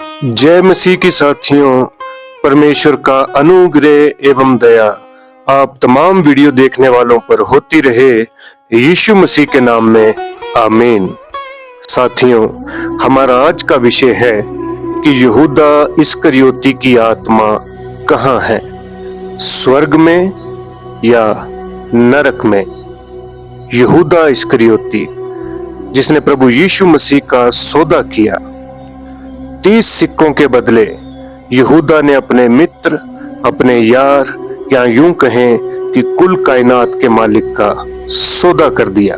जय मसीह की साथियों, परमेश्वर का अनुग्रह एवं दया आप तमाम वीडियो देखने वालों पर होती रहे यीशु मसीह के नाम में, आमीन। साथियों, हमारा आज का विषय है कि यहूदा इस्करियोती की आत्मा कहाँ है, स्वर्ग में या नरक में। यहूदा इस्करियोती जिसने प्रभु यीशु मसीह का सौदा किया, 30 सिक्कों के बदले यहूदा ने अपने मित्र, अपने यार या यूं कहें कि कुल कायनात के मालिक का सौदा कर दिया।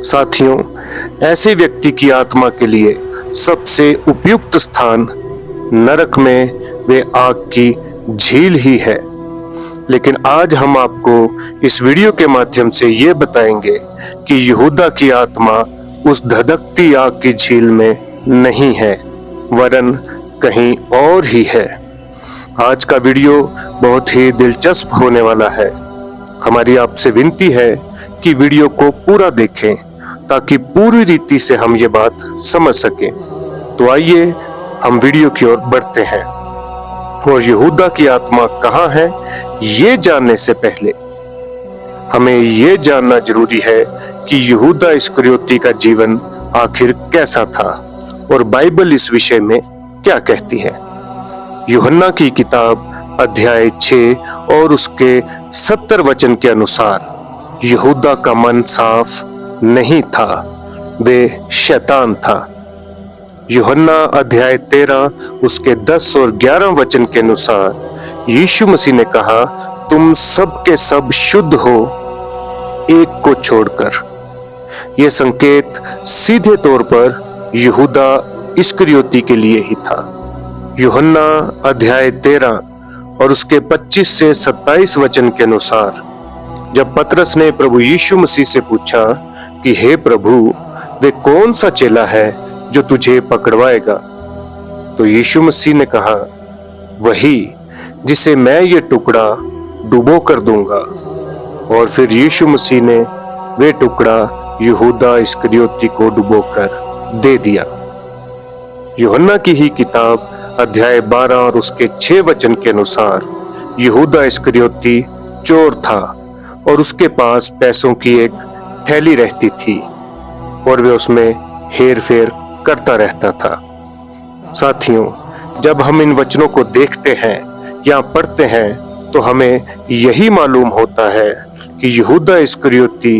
साथियों, ऐसे व्यक्ति की आत्मा के लिए सबसे उपयुक्त स्थान नरक में वे आग की झील ही है। लेकिन आज हम आपको इस वीडियो के माध्यम से ये बताएंगे कि यहूदा की आत्मा उस धधकती आग की झील में नहीं है, वरन कहीं और ही है। आज का वीडियो बहुत ही दिलचस्प होने वाला है। हमारी आपसे विनती है कि वीडियो को पूरा देखें ताकि पूरी रीति से हम ये बात समझ सकें। तो आइए हम वीडियो की ओर बढ़ते हैं। और यहूदा की आत्मा कहाँ है, ये जानने से पहले हमें ये जानना जरूरी है कि यहूदा इस्करियोती का जीवन आखिर कैसा था और बाइबल इस विषय में क्या कहती है। यूहन्ना की किताब अध्याय 6 और उसके 70 वचन के अनुसार यहूदा का मन साफ नहीं था, वे शैतान था। यूहन्ना अध्याय 13 उसके 10 और 11 वचन के अनुसार यीशु मसीह ने कहा, तुम सब के सब शुद्ध हो एक को छोड़कर। यह संकेत सीधे तौर पर यहूदा इस्करियोती के लिए ही था। यूहन्ना अध्याय 13 और उसके 25 से 27 वचन के अनुसार जब पतरस ने प्रभु यीशु मसीह से पूछा कि हे प्रभु, वे कौन सा चेला है जो तुझे पकड़वाएगा, तो यीशु मसीह ने कहा, वही जिसे मैं ये टुकड़ा डुबो कर दूंगा। और फिर यीशु मसीह ने वे टुकड़ा यहूदा इस्करियोती को डुबोकर दे दिया। यूहन्ना की ही किताब अध्याय 12 और उसके 6 वचन के अनुसार यहूदा इस्करियोती चोर था और उसके पास पैसों की एक थैली रहती थी और वे उसमें हेर फेर करता रहता था। साथियों, जब हम इन वचनों को देखते हैं या पढ़ते हैं तो हमें यही मालूम होता है कि यहूदा इस्करियोती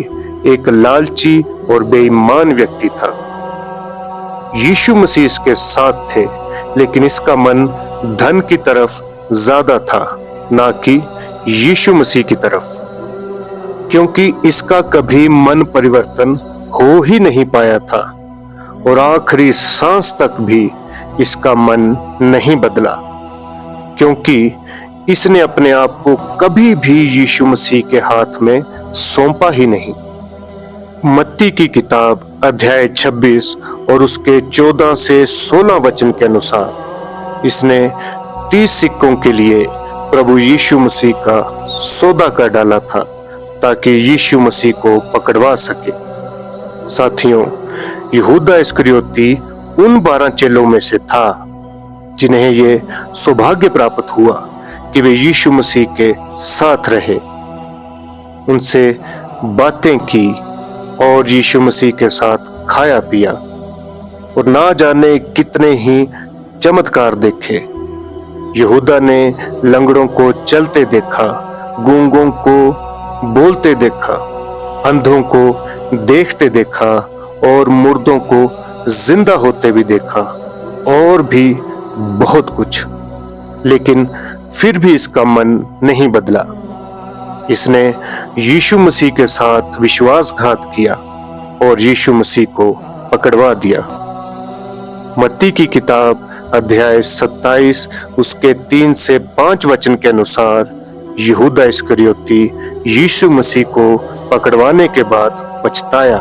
एक लालची और बेईमान व्यक्ति था। यीशु मसीह इसके साथ थे, लेकिन इसका मन धन की तरफ ज्यादा था, ना कि यीशु मसीह की तरफ, क्योंकि इसका कभी मन परिवर्तन हो ही नहीं पाया था और आखिरी सांस तक भी इसका मन नहीं बदला, क्योंकि इसने अपने आप को कभी भी यीशु मसीह के हाथ में सौंपा ही नहीं। मत्ती की किताब अध्याय 26 और उसके 14 से 16 वचन के अनुसार इसने 30 सिक्कों के लिए प्रभु यीशु मसीह का सौदा कर डाला था ताकि यीशु मसीह को पकड़वा सके। साथियों, यहूदा इस्करियोती उन 12 चेलों में से था जिन्हें ये सौभाग्य प्राप्त हुआ कि वे यीशु मसीह के साथ रहे, उनसे बातें की और यीशु मसीह के साथ खाया पिया और ना जाने कितने ही चमत्कार देखे। यहूदा ने लंगड़ों को चलते देखा, गूंगों को बोलते देखा, अंधों को देखते देखा और मुर्दों को जिंदा होते भी देखा और भी बहुत कुछ। लेकिन फिर भी इसका मन नहीं बदला। इसने यीशु मसीह के साथ विश्वासघात किया और यीशु मसीह को पकड़वा दिया। मत्ती की किताब अध्याय 27 उसके 3 से 5 वचन के अनुसार यहूदा इस्करियोती यीशु मसीह को पकड़वाने के बाद पछताया।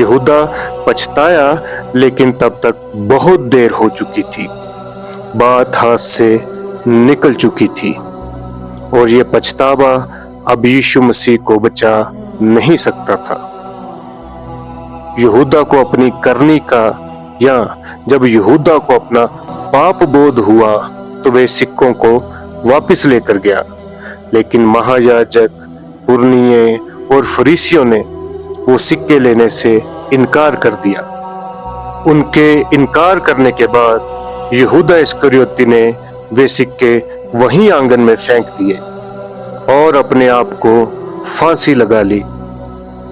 यहूदा पछताया, लेकिन तब तक बहुत देर हो चुकी थी, बात हाथ से निकल चुकी थी और ये पछतावा अब यीशु मसीह को बचा नहीं सकता था। यहूदा को अपनी करनी का या जब यहूदा को अपना पाप बोध हुआ तो वे सिक्कों को वापस लेकर गया। लेकिन महायाजक, पुरनिये और फरीसियों ने वो सिक्के लेने से इनकार कर दिया। उनके इनकार करने के बाद यहूदा इस्करियोती ने वे सिक्के वहीं आंगन में फेंक दिए और अपने आप को फांसी लगा ली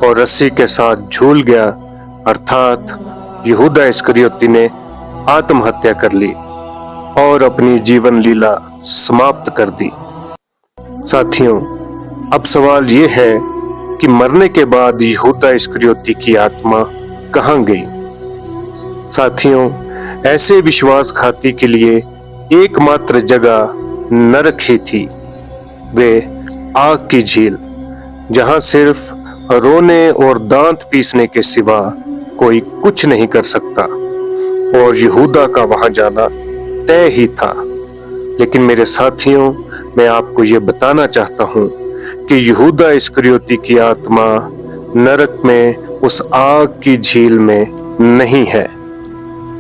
और रस्सी के साथ झूल गया, अर्थात यहूदा इस्करियोती ने आत्महत्या कर ली और अपनी जीवन लीला समाप्त कर दी। साथियों, अब सवाल ये है कि मरने के बाद यहूदा इस्करियोती की आत्मा कहाँ गई? साथियों, ऐसे विश्वासघाती के लिए एकमात्र जगह नरक ही थी, वे आग की झील, जहां सिर्फ रोने और दांत पीसने के सिवा कोई कुछ नहीं कर सकता, और यहूदा का वहां जाना तय ही था। लेकिन मेरे साथियों, मैं आपको ये बताना चाहता हूं कि यहूदा इस्करियोती की आत्मा नरक में उस आग की झील में नहीं है।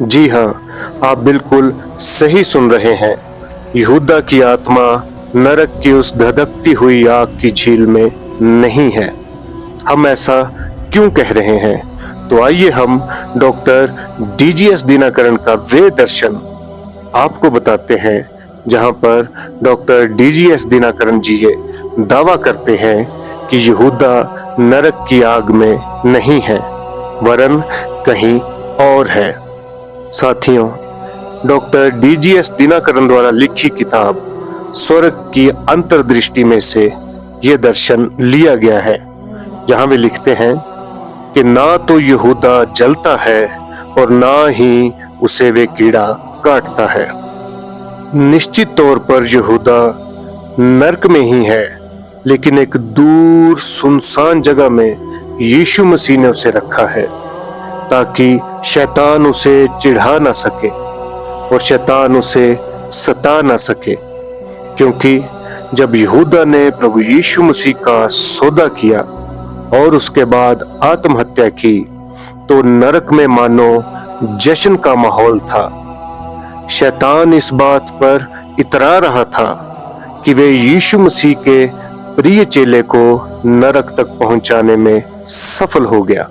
जी हाँ, आप बिल्कुल सही सुन रहे हैं, यहूदा की आत्मा नरक की उस धधकती हुई आग की झील में नहीं है। हम ऐसा क्यों कह रहे हैं? तो आइए हम डॉक्टर डीजीएस दिनकरन का वे दर्शन आपको बताते हैं, जहां पर डॉक्टर डीजीएस दिनकरन जी ये दावा करते हैं कि यहूदा नरक की आग में नहीं है, वरन कहीं और है। साथियों, डॉक्टर डीजीएस दिनकरन द्वारा लिखी किताब स्वर्ग की अंतर्दृष्टि में से ये दर्शन लिया गया है, जहां वे लिखते हैं कि ना तो यहूदा जलता है और ना ही उसे वे कीड़ा काटता है। निश्चित तौर पर यहूदा नरक में ही है, लेकिन एक दूर सुनसान जगह में यीशु मसीह ने उसे रखा है ताकि शैतान उसे चिढ़ा ना सके और शैतान उसे सता ना सके। क्योंकि जब यहूदा ने प्रभु यीशु मसीह का सौदा किया और उसके बाद आत्महत्या की, तो नरक में मानो जश्न का माहौल था। शैतान इस बात पर इतरा रहा था कि वे यीशु मसीह के प्रिय चेले को नरक तक पहुंचाने में सफल हो गया।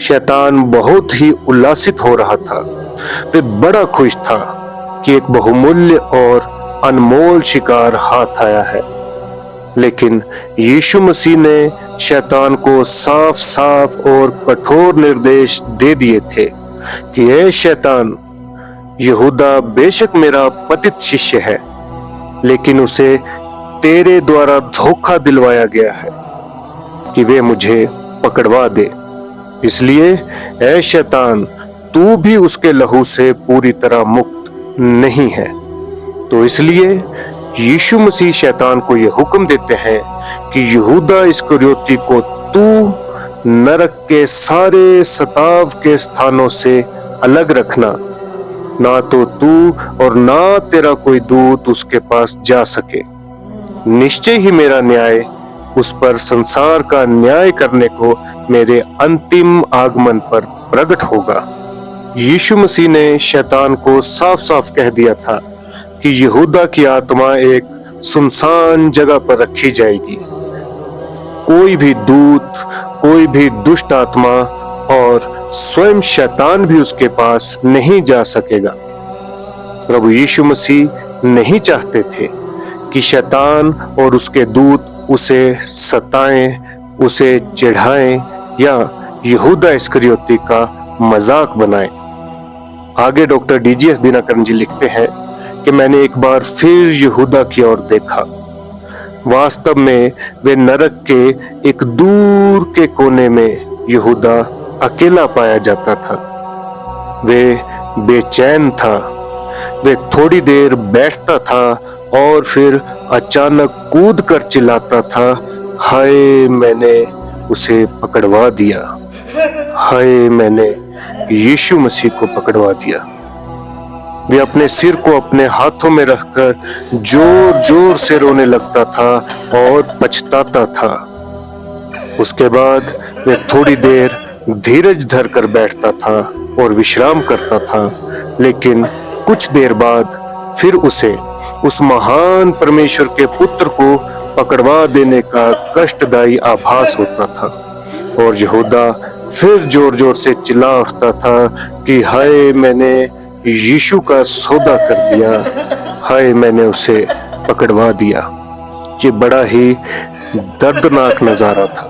शैतान बहुत ही उल्लासित हो रहा था। वे बड़ा खुश था कि एक बहुमूल्य और अनमोल शिकार हाथ आया है। लेकिन यीशु मसीह ने शैतान को साफ साफ और कठोर निर्देश दे दिए थे कि हे शैतान, यहूदा बेशक मेरा पतित शिष्य है, लेकिन उसे तेरे द्वारा धोखा दिलवाया गया है कि वे मुझे पकड़वा दे। इसलिए ऐ शैतान, तू भी उसके लहू से पूरी तरह मुक्त नहीं है। तो इसलिए यीशु मसीह शैतान को यह हुक्म देते हैं कि यहूदा इस्करियोती को तू नरक के सारे सताव के स्थानों से अलग रखना, ना तो तू और ना तेरा कोई दूत उसके पास जा सके। निश्चय ही मेरा न्याय उस पर संसार का न्याय करने को मेरे अंतिम आगमन पर प्रकट होगा। यीशु मसीह ने शैतान को साफ साफ कह दिया था कि यहूदा की आत्मा एक सुनसान जगह पर रखी जाएगी। कोई भी दूत, कोई भी दुष्ट आत्मा और स्वयं शैतान भी उसके पास नहीं जा सकेगा। प्रभु यीशु मसीह नहीं चाहते थे कि शैतान और उसके दूत उसे सताएं, उसे चिढ़ाएं या यहूदा इस्करियोती का मजाक बनाएं। आगे डॉक्टर डीजीएस दिनकरन जी लिखते हैं कि मैंने एक बार फिर यहूदा की ओर देखा। वास्तव में वे नरक के एक दूर के कोने में यहूदा अकेला पाया जाता था। वे बेचैन था। वे थोड़ी देर बैठता था और फिर अचानक कूद कर चिल्लाता था, हाय मैंने उसे पकड़वा दिया, हाय मैंने यीशु मसीह को पकड़वा दिया। वे अपने सिर को अपने हाथों में रखकर जोर जोर से रोने लगता था और पछताता था। उसके बाद वे थोड़ी देर धीरज धर कर बैठता था और विश्राम करता था, लेकिन कुछ देर बाद फिर उसे उस महान परमेश्वर के पुत्र को पकड़वा देने का कष्टदायी आभास होता था और यहूदा फिर जोर जोर से चिल्ला उठता था कि हाय, मैंने यीशु का सौदा कर दिया, हाय, मैंने उसे पकड़वा दिया। ये बड़ा ही दर्दनाक नजारा था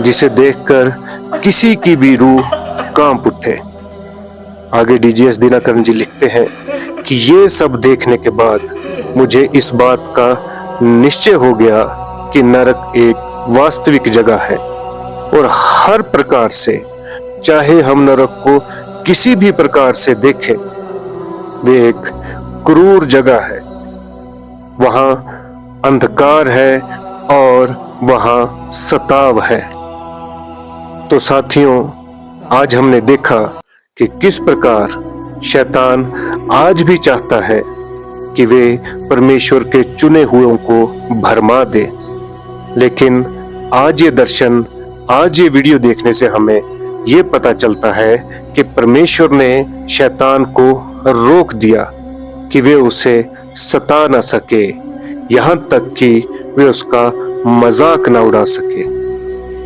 जिसे देखकर किसी की भी रूह कांप उठे। आगे डीजीएस दिनाकरण जी लिखते हैं कि ये सब देखने के बाद मुझे इस बात का निश्चय हो गया कि नरक एक वास्तविक जगह है और हर प्रकार से, चाहे हम नरक को किसी भी प्रकार से देखें, वे एक क्रूर जगह है। वहां अंधकार है और वहां सताव है। तो साथियों, आज हमने देखा कि किस प्रकार शैतान आज भी चाहता है कि वे परमेश्वर के चुने हुओं को भरमा दे। लेकिन आज ये दर्शन, आज ये वीडियो देखने से हमें ये पता चलता है कि परमेश्वर ने शैतान को रोक दिया कि वे उसे सता ना सके, यहाँ तक कि वे उसका मजाक ना उड़ा सके,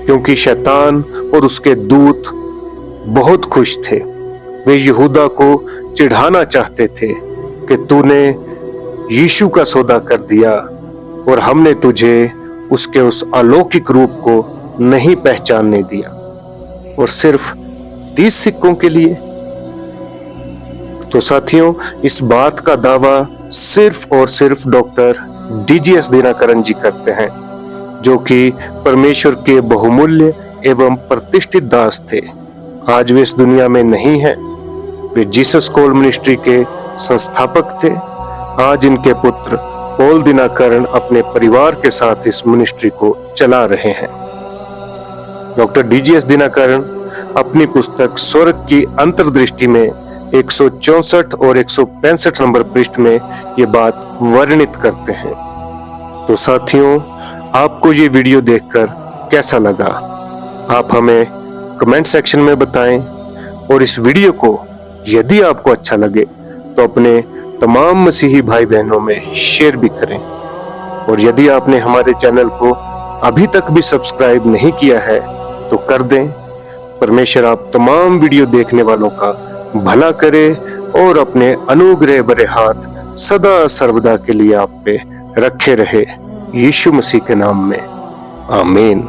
क्योंकि शैतान और उसके दूत बहुत खुश थे। वे यहूदा को चिढ़ाना चाहते थे कि तूने यीशु का सौदा कर दिया और हमने तुझे उसके उस अलौकिक रूप को नहीं पहचानने दिया, और सिर्फ 30 सिक्कों के लिए। तो साथियों, इस बात का दावा सिर्फ और सिर्फ डॉक्टर डीजीएस दिनाकरण जी करते हैं, जो कि परमेश्वर के बहुमूल्य एवं प्रतिष्ठित दास थे। आज वे इस दुनिया में नहीं हैं। वे जीसस कॉल मिनिस्ट्री के संस्थापक थे। आज इनके पुत्र पॉल दिनाकरण अपने परिवार के साथ इस मिनिस्ट्री को चला रहे हैं। डॉक्टर डीजीएस दिनाकरण अपनी पुस्तक स्वर्ग की अंतर्दृष्टि में 164 और 165 नंबर पृष्ठ में ये बात वर्णित करते हैं। तो साथियों, आपको ये वीडियो देखकर कैसा लगा, आप हमें कमेंट सेक्शन में बताएं, और इस वीडियो को यदि आपको अच्छा लगे तो अपने तमाम मसीही भाई बहनों में शेयर भी करें। और यदि आपने हमारे चैनल को अभी तक भी सब्सक्राइब नहीं किया है तो कर दें। परमेश्वर आप तमाम वीडियो देखने वालों का भला करे और अपने अनुग्रह भरे हाथ सदा सर्वदा के लिए आप पे रखे रहे। यीशु मसीह के नाम में आमीन।